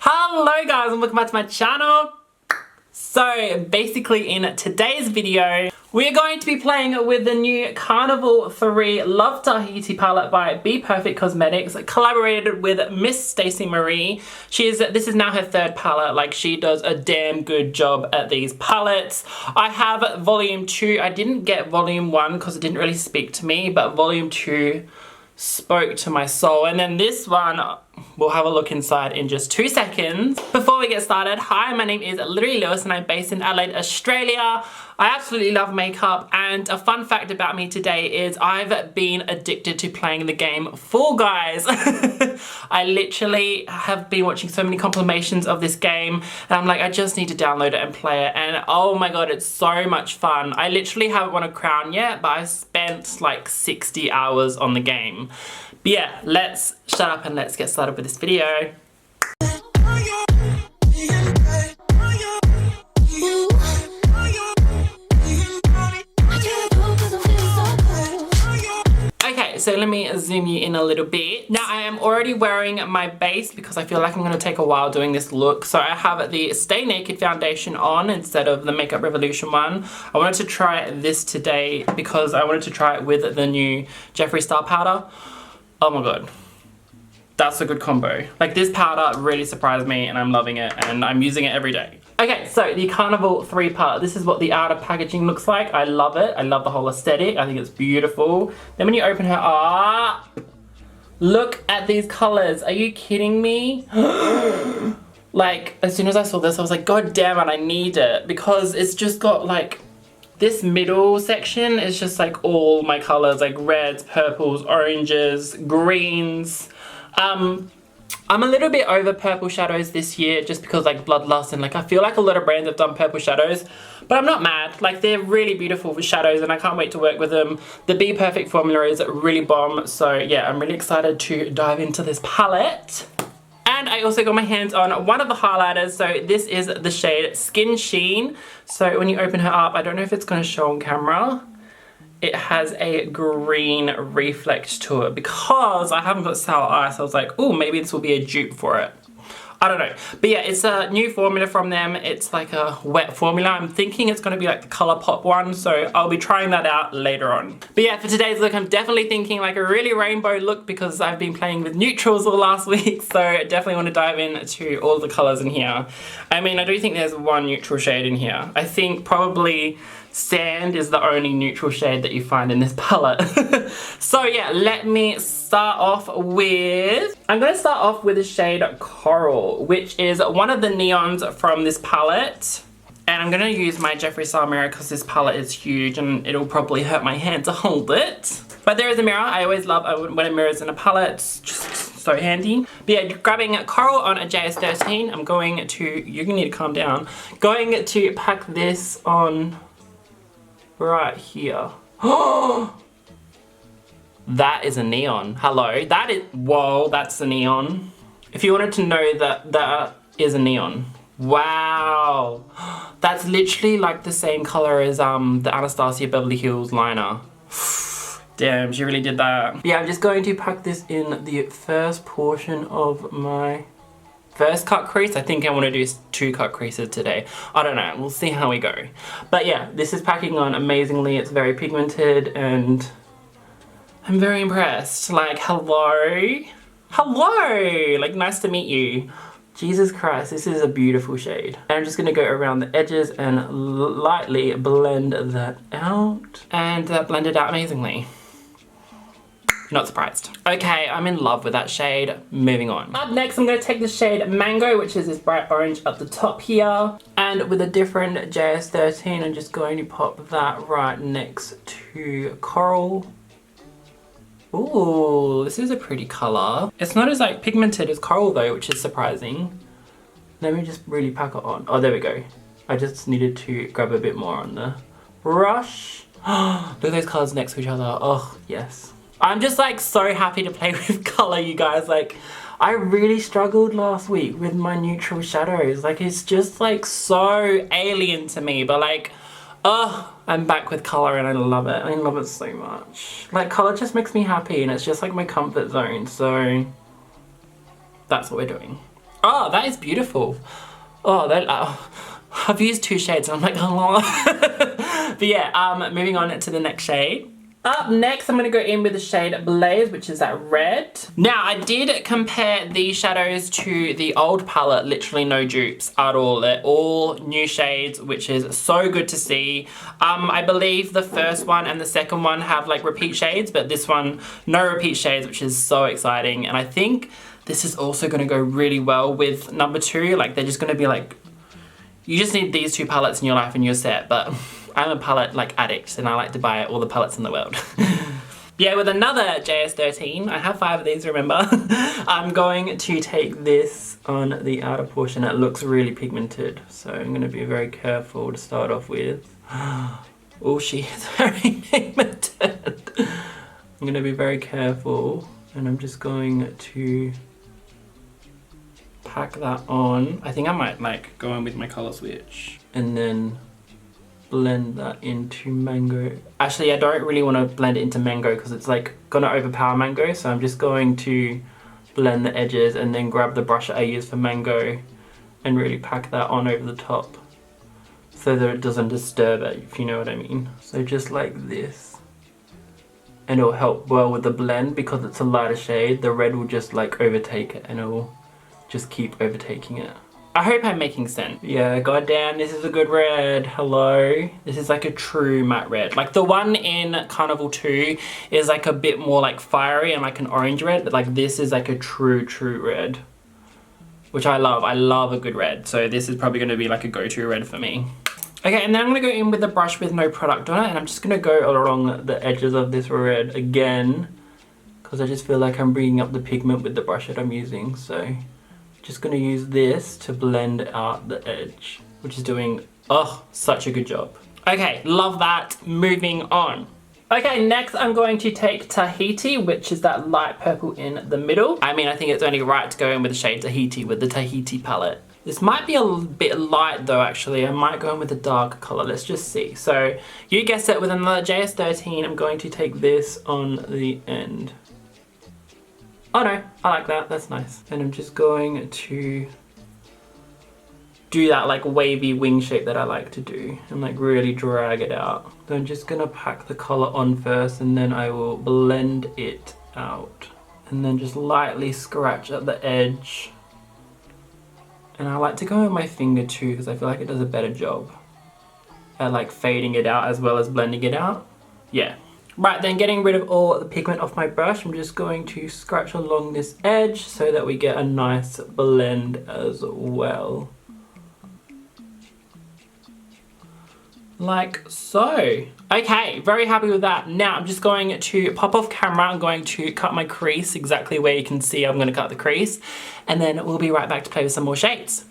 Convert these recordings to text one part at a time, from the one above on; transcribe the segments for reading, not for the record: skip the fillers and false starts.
Hello guys and welcome back to my channel. So basically in today's video we are going to be playing with the new Carnival III Love Tahiti palette by bperfect Cosmetics, collaborated with Miss Stacey Marie. This is now her third palette. Like, she does a damn good job at these palettes. I have volume 2. I didn't get volume 1 because it didn't really speak to me, but volume 2 spoke to my soul. And then this one, we'll have a look inside in just 2 seconds. Before we get started, hi, my name is Literally Lewis and I'm based in Adelaide, Australia. I absolutely love makeup, and a fun fact about me today is I've been addicted to playing the game Fall Guys. I literally have been watching so many compilations of this game and I'm like, I just need to download it and play it, and oh my god, it's so much fun. I literally haven't won a crown yet, but I've spent like 60 hours on the game. But yeah, let's shut up and let's get started with this video. So let me zoom you in a little bit. Now I am already wearing my base because I feel like I'm going to take a while doing this look. So I have the Stay Naked foundation on instead of the Makeup Revolution one. I wanted to try this today because I wanted to try it with the new Jeffree Star powder. Oh my god. That's a good combo. Like, this powder really surprised me and I'm loving it and I'm using it every day. Okay, so the Carnival III palette. This is what the outer packaging looks like. I love it. I love the whole aesthetic. I think it's beautiful. Then when you open her up, look at these colors. Are you kidding me? Like, as soon as I saw this, I was like, god damn it, I need it. Because it's just got like, this middle section is just like all my colors, like reds, purples, oranges, greens. I'm a little bit over purple shadows this year just because like Bloodlust, and like I feel like a lot of brands have done purple shadows, but I'm not mad. Like, they're really beautiful for shadows and I can't wait to work with them. The bperfect formula is really bomb, so yeah, I'm really excited to dive into this palette. And I also got my hands on one of the highlighters. So this is the shade Skin Sheen. So when you open her up, I don't know if it's going to show on camera, it has a green reflect to it because I haven't got sour eyes. So I was like, oh, maybe this will be a dupe for it. I don't know. But yeah, it's a new formula from them. It's like a wet formula. I'm thinking it's going to be like the COLORPOP one, so I'll be trying that out later on. But yeah, for today's look, I'm definitely thinking like a really rainbow look because I've been playing with neutrals all last week, so I definitely want to dive into all the colors in here. I mean, I do think there's one neutral shade in here. I think probably Sand is the only neutral shade that you find in this palette. So yeah, let me start off with, I'm going to start off with the shade Coral, which is one of the neons from this palette. And I'm going to use my Jeffree Star mirror because this palette is huge and it'll probably hurt my hand to hold it. But there is a mirror. I always love when a mirror is in a palette. It's just so handy. But yeah, grabbing Coral on a JS13, I'm going to, you need to calm down, going to pack this on right here. Oh, that is a neon. Hello, that is, whoa, that's a neon. If you wanted to know that that is a neon. Wow, that's literally like the same color as the Anastasia Beverly Hills liner. Damn, she really did that. Yeah, I'm just going to pack this in the first portion of my first cut crease. I think I want to do 2 cut creases today. I don't know, we'll see how we go. But yeah, this is packing on amazingly. It's very pigmented and I'm very impressed. Like, hello? Hello! Like, nice to meet you. Jesus Christ, this is a beautiful shade. And I'm just gonna go around the edges and lightly blend that out. And that blended out amazingly. Not surprised. Okay, I'm in love with that shade. Moving on. Up next, I'm going to take the shade Mango, which is this bright orange at the top here. And with a different JS13, I'm just going to pop that right next to Coral. Ooh, this is a pretty color. It's not as like pigmented as Coral though, which is surprising. Let me just really pack it on. Oh, there we go. I just needed to grab a bit more on the brush. Look at those colors next to each other. Oh, yes. I'm just like so happy to play with color, you guys. Like, I really struggled last week with my neutral shadows. Like, it's just like so alien to me, but like, oh, I'm back with color and I love it. I love it so much. Like, color just makes me happy and it's just like my comfort zone, so that's what we're doing. Oh, that is beautiful. Oh, I've used 2 shades and I'm like, oh. But yeah, moving on to the next shade. Up next, I'm going to go in with the shade Blaze, which is that red. Now, I did compare these shadows to the old palette, literally no dupes at all. They're all new shades, which is so good to see. I believe the first one and the second one have like repeat shades, but this one, no repeat shades, which is so exciting. And I think this is also going to go really well with number 2. Like, they're just going to be like, you just need these 2 palettes in your life and you're set, but I'm a palette like addict and I like to buy all the palettes in the world. Yeah, with another JS13, I have 5 of these, remember? I'm going to take this on the outer portion. It looks really pigmented, so I'm going to be very careful to start off with. Oh, she is very pigmented. I'm going to be very careful, and I'm just going to pack that on. I think I might like go in with my color switch and then blend that into Mango. Actually, I don't really want to blend it into Mango because it's like gonna overpower Mango, so I'm just going to blend the edges and then grab the brush that I use for Mango and really pack that on over the top so that it doesn't disturb it, if you know what I mean. So just like this, and it'll help well with the blend because it's a lighter shade. The red will just like overtake it and it will just keep overtaking it. I hope I'm making sense. Yeah, goddamn, this is a good red. Hello. This is like a true matte red. Like the one in Carnival 2 is like a bit more like fiery and like an orange red, but like this is like a true red, which I love. I love a good red. So this is probably gonna be like a go-to red for me. Okay, and then I'm gonna go in with the brush with no product on it, and I'm just gonna go along the edges of this red again, because I just feel like I'm bringing up the pigment with the brush that I'm using. So just gonna use this to blend out the edge, which is doing, oh, such a good job. Okay, love that. Moving on. Okay, next I'm going to take Tahiti, which is that light purple in the middle. I mean, I think it's only right to go in with the shade Tahiti with the Tahiti palette. This might be a bit light though, actually. I might go in with a darker color. Let's just see. So you guessed it, with another JS13, I'm going to take this on the end. Oh no, I like that, that's nice. And I'm just going to do that like wavy wing shape that I like to do and like really drag it out. So I'm just gonna pack the color on first and then I will blend it out. And then just lightly scratch at the edge. And I like to go with my finger too because I feel like it does a better job at like fading it out as well as blending it out. Yeah. Right, then getting rid of all the pigment off my brush, I'm just going to scratch along this edge so that we get a nice blend as well. Like so. Okay, very happy with that. Now I'm just going to pop off camera. I'm going to cut my crease exactly where you can see I'm going to cut the crease. And then we'll be right back to play with some more shades.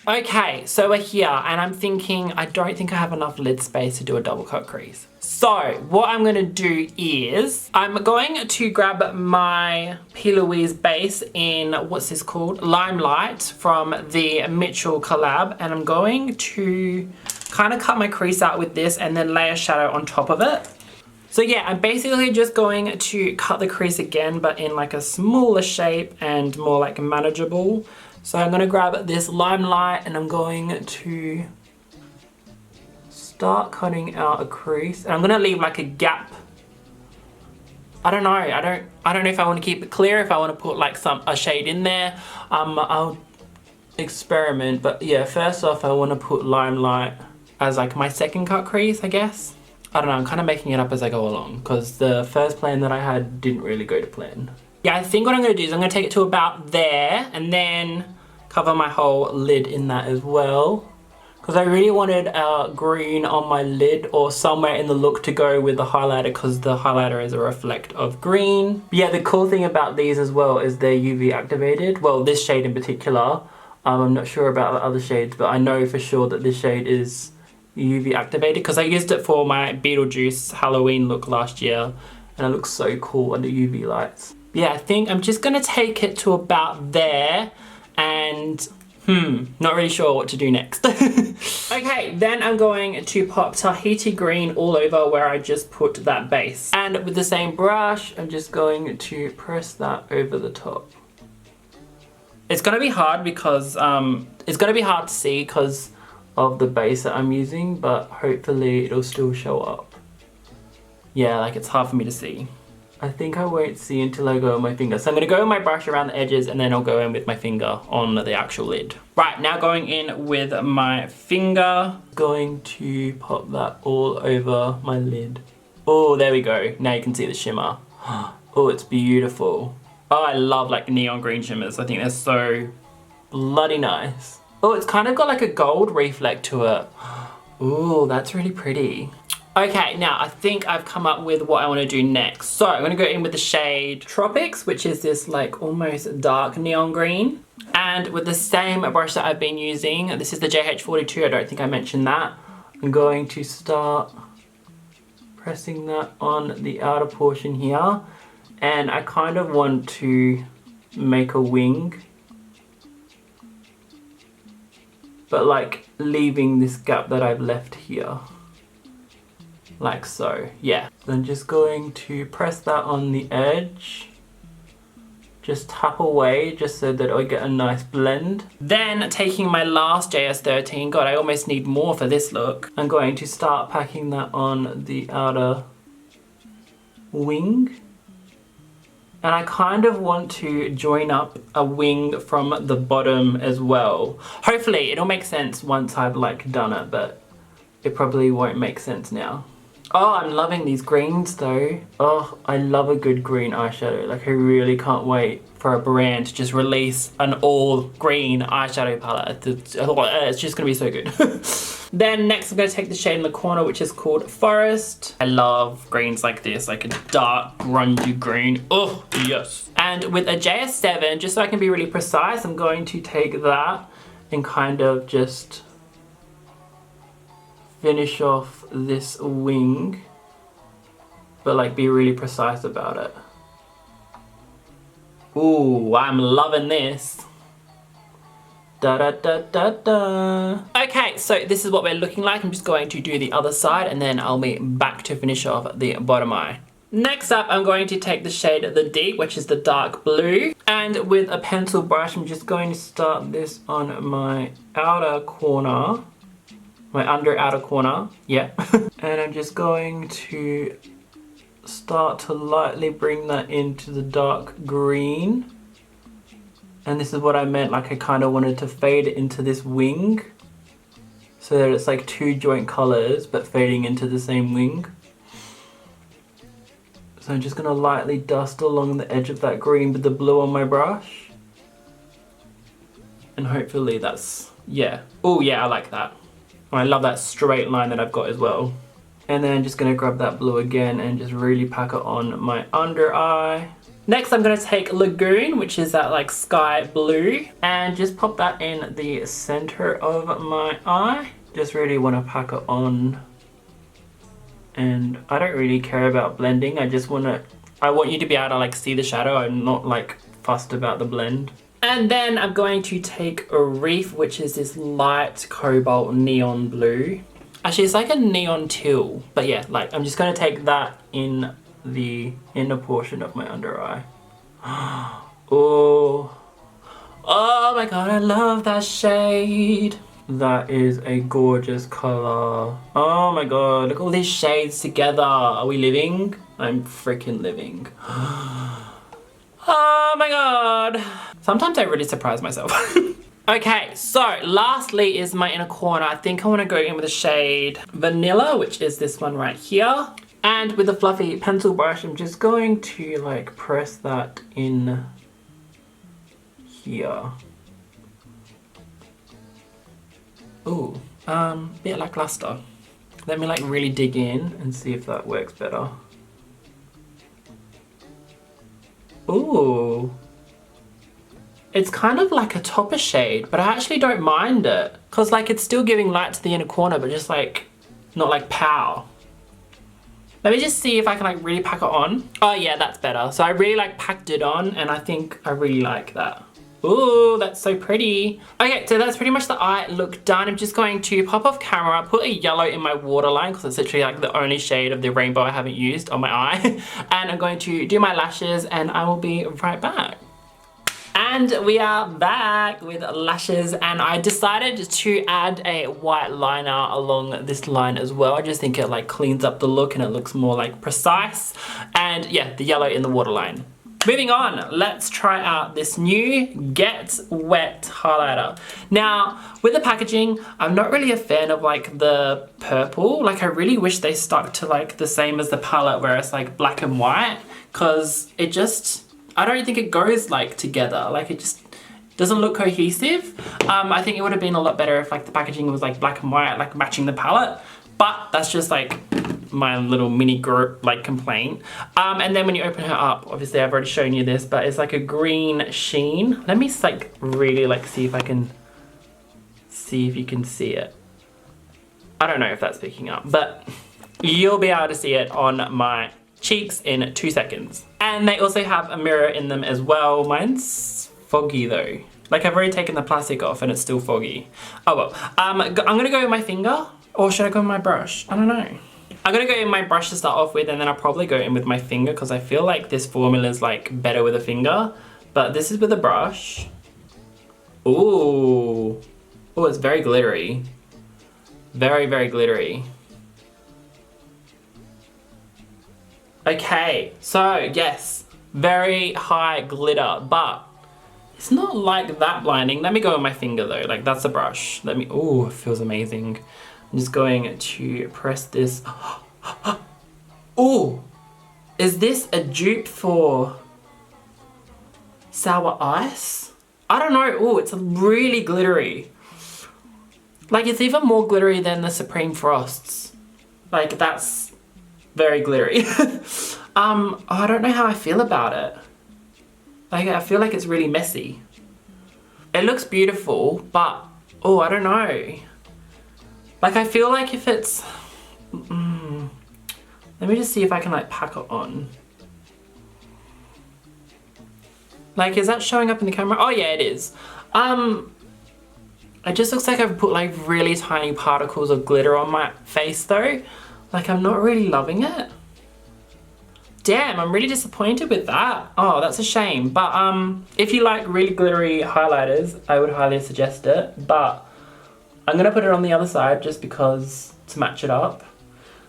Okay, so we're here and I'm thinking, I don't think I have enough lid space to do a double cut crease. So what I'm gonna do is, I'm going to grab my P. Louise base in, what's this called? Limelight from the Mitchell collab, and I'm going to kind of cut my crease out with this and then lay a shadow on top of it. So yeah, I'm basically just going to cut the crease again, but in like a smaller shape and more like manageable. So I'm gonna grab this Limelight and I'm going to start cutting out a crease. And I'm gonna leave like a gap. I don't know, I don't know if I want to keep it clear, if I want to put like a shade in there. I'll experiment, but yeah, first off I want to put Limelight as like my second cut crease, I guess. I don't know, I'm kind of making it up as I go along because the first plan that I had didn't really go to plan. Yeah, I think what I'm going to do is I'm going to take it to about there and then cover my whole lid in that as well. Because I really wanted green on my lid or somewhere in the look to go with the highlighter, because the highlighter is a reflect of green. Yeah, the cool thing about these as well is they're UV activated. Well, this shade in particular. I'm not sure about the other shades, but I know for sure that this shade is UV activated because I used it for my Beetlejuice Halloween look last year and it looks so cool under UV lights. Yeah, I think I'm just gonna take it to about there and not really sure what to do next. Okay, then I'm going to pop Tahiti green all over where I just put that base. And with the same brush, I'm just going to press that over the top. It's gonna be hard because it's gonna be hard to see because of the base that I'm using, but hopefully it'll still show up. Yeah, like it's hard for me to see. I think I won't see until I go on my finger. So I'm gonna go with my brush around the edges and then I'll go in with my finger on the actual lid. Right, now going in with my finger. Going to pop that all over my lid. Oh, there we go. Now you can see the shimmer. Oh, it's beautiful. Oh, I love like neon green shimmers. I think they're so bloody nice. Oh, it's kind of got like a gold reflect to it. Oh, that's really pretty. Okay, now I think I've come up with what I want to do next. So I'm going to go in with the shade Tropics, which is this like almost dark neon green. And with the same brush that I've been using, this is the JH42, I don't think I mentioned that. I'm going to start pressing that on the outer portion here. And I kind of want to make a wing, but like leaving this gap that I've left here. Like so, yeah. So I'm just going to press that on the edge. Just tap away just so that I get a nice blend. Then taking my last JS13, God, I almost need more for this look. I'm going to start packing that on the outer wing. And I kind of want to join up a wing from the bottom as well. Hopefully it'll make sense once I've like done it, but it probably won't make sense now. Oh, I'm loving these greens though. Oh, I love a good green eyeshadow. Like I really can't wait for a brand to just release an all green eyeshadow palette. It's just gonna be so good. Then next I'm gonna take the shade in the corner, which is called Forest. I love greens like this, like a dark grungy green. Oh, yes. And with a JS7, just so I can be really precise, I'm going to take that and kind of just finish off this wing, but like be really precise about it. Ooh, I'm loving this. Da da da da da. Okay, so this is what we're looking like. I'm just going to do the other side and then I'll be back to finish off the bottom eye. Next up, I'm going to take the shade The Deep, which is the dark blue. And with a pencil brush, I'm just going to start this on my outer corner. My under outer corner, yeah. And I'm just going to start to lightly bring that into the dark green. And this is what I meant, like I kind of wanted to fade it into this wing so that it's like two joint colors but fading into the same wing. So I'm just gonna lightly dust along the edge of that green with the blue on my brush. And hopefully that's, yeah. Oh yeah, I like that. I love that straight line that I've got as well. And then I'm just gonna grab that blue again and just really pack it on my under eye. Next I'm gonna take Lagoon, which is that like sky blue, and just pop that in the center of my eye. Just really wanna pack it on. And I don't really care about blending. I want you to be able to like see the shadow. I'm not like fussed about the blend. And then I'm going to take a Reef, which is this light cobalt neon blue. Actually, it's like a neon teal, but yeah, like I'm just gonna take that in the inner portion of my under eye. Oh, oh my God, I love that shade. That is a gorgeous color. Oh my God, look at all these shades together. Are we living? I'm freaking living. Oh my God. Sometimes I really surprise myself. Okay, so lastly is my inner corner. I think I want to go in with the shade Vanilla, which is this one right here. And with a fluffy pencil brush, I'm just going to like press that in here. Ooh, bit lackluster. Let me like really dig in and see if that works better. Ooh. It's kind of like a topper shade, but I actually don't mind it. Cause like it's still giving light to the inner corner, but just like, not like pow. Let me just see if I can like really pack it on. Oh yeah, that's better. So I really like packed it on and I think I really like that. Ooh, that's so pretty. Okay, so that's pretty much the eye look done. I'm just going to pop off camera, put a yellow in my waterline because it's literally like the only shade of the rainbow I haven't used on my eye. And I'm going to do my lashes and I will be right back. And we are back with lashes, and I decided to add a white liner along this line as well. I just think it like cleans up the look and it looks more like precise. And yeah, the yellow in the waterline. Moving on, let's try out this new Get Wet highlighter. Now, with the packaging, I'm not really a fan of like the purple. Like I really wish they stuck to like the same as the palette where it's like black and white, because it just, I don't think it goes like together. Like it just doesn't look cohesive. I think it would have been a lot better if like the packaging was like black and white, like matching the palette. But that's just like my little mini group like complaint. And then when you open her up, obviously I've already shown you this, but it's like a green sheen. Let me like really like see if I can see if you can see it. I don't know if that's picking up, but you'll be able to see it on my cheeks in 2 seconds. And they also have a mirror in them as well. Mine's foggy though. Like I've already taken the plastic off and it's still foggy. Oh well. I'm gonna go with my finger, or should I go with my brush? I don't know. I'm gonna go in my brush to start off with, and then I'll probably go in with my finger because I feel like this formula is like better with a finger. But this is with a brush. Ooh. Oh, it's very glittery. Very, very glittery. Okay, so yes, very high glitter, but it's not like that blinding. Let me go with my finger though, like that's a brush. Let me, oh, it feels amazing. I'm just going to press this. Oh, is this a dupe for Sour Ice? I don't know. Oh, it's really glittery. Like it's even more glittery than the Supreme Frosts. Like that's very glittery. I don't know how I feel about it. Like I feel like it's really messy. It looks beautiful, but oh, I don't know. Like I feel like if it's, let me just see if I can like pack it on. Like is that showing up in the camera? Oh yeah, it is. It just looks like I've put like really tiny particles of glitter on my face though. Like I'm not really loving it. Damn, I'm really disappointed with that. Oh, that's a shame. But if you like really glittery highlighters, I would highly suggest it. But I'm gonna put it on the other side just because to match it up.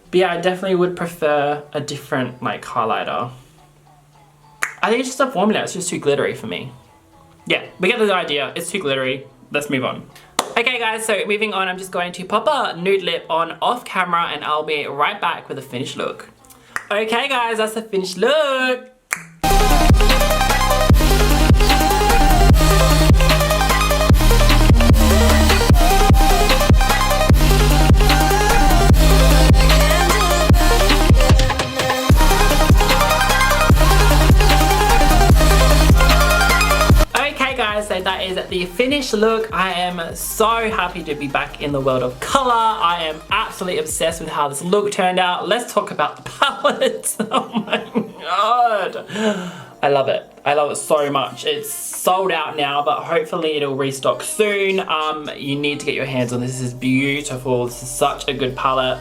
But yeah, I definitely would prefer a different like highlighter. I think it's just a formula, it's just too glittery for me. Yeah, we get the idea, it's too glittery. Let's move on. Okay guys, so moving on, I'm just going to pop a nude lip on off camera and I'll be right back with a finished look. Okay guys, that's the finished look. So that is the finished look. I am so happy to be back in the world of color. I am absolutely obsessed with how this look turned out. Let's talk about the palette. Oh my god. I love it. I love it so much. It's sold out now, but hopefully it'll restock soon. You need to get your hands on this. This is beautiful. This is such a good palette.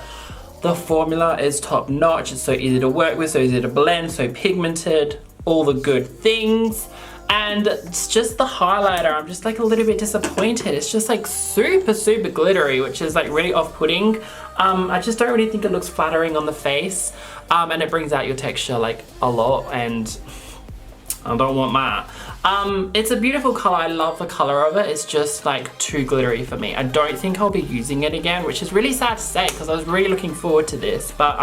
The formula is top notch. It's so easy to work with, so easy to blend, so pigmented, all the good things. And it's just the highlighter, I'm just like a little bit disappointed. It's just like super, super glittery, which is like really off-putting. I just don't really think it looks flattering on the face. And it brings out your texture like a lot, and I don't want that. It's a beautiful color, I love the color of it. It's just like too glittery for me. I don't think I'll be using it again, which is really sad to say because I was really looking forward to this. But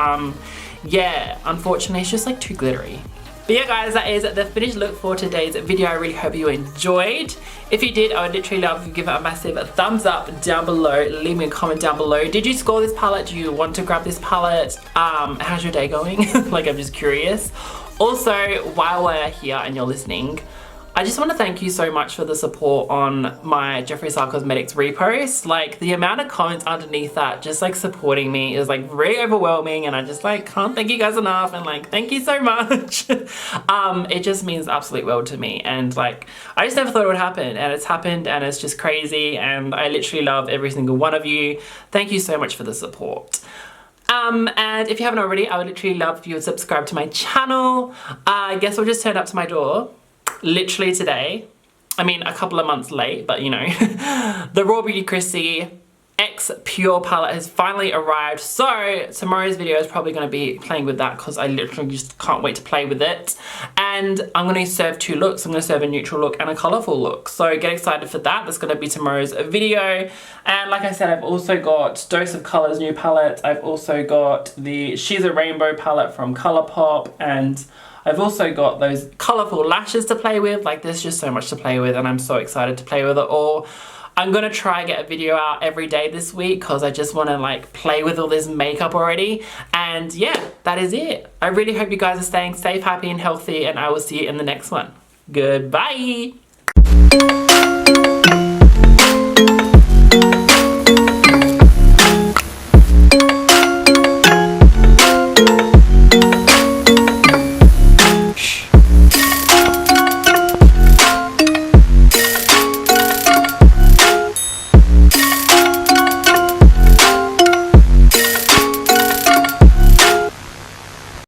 yeah, unfortunately it's just like too glittery. But yeah guys, that is the finished look for today's video. I really hope you enjoyed. If you did, I would literally love if you give it a massive thumbs up down below. Leave me a comment down below. Did you score this palette? Do you want to grab this palette? How's your day going? Like I'm just curious. Also, while we're here and you're listening, I just want to thank you so much for the support on my Jeffree Star Cosmetics repost. Like the amount of comments underneath that just like supporting me is like really overwhelming, and I just like can't thank you guys enough, and like thank you so much. It just means absolute world to me, and like I just never thought it would happen, and it's happened, and it's just crazy, and I literally love every single one of you. Thank you so much for the support. And if you haven't already, I would literally love if you would subscribe to my channel. Guess what just turned up to my door literally today? I mean, a couple of months late, but you know. The Raw Beauty Chrissy X Pure palette has finally arrived, so tomorrow's video is probably going to be playing with that because I literally just can't wait to play with it. And I'm going to serve 2 looks. I'm going to serve a neutral look and a colourful look, so get excited for that. That's going to be tomorrow's video. And like I said, I've also got Dose of Colours new palette. I've also got the She's a Rainbow palette from ColourPop, and I've also got those colourful lashes to play with. Like, there's just so much to play with, and I'm so excited to play with it all. I'm gonna try and get a video out every day this week because I just want to like play with all this makeup already. And yeah, that is it. I really hope you guys are staying safe, happy and healthy, and I will see you in the next one. Goodbye.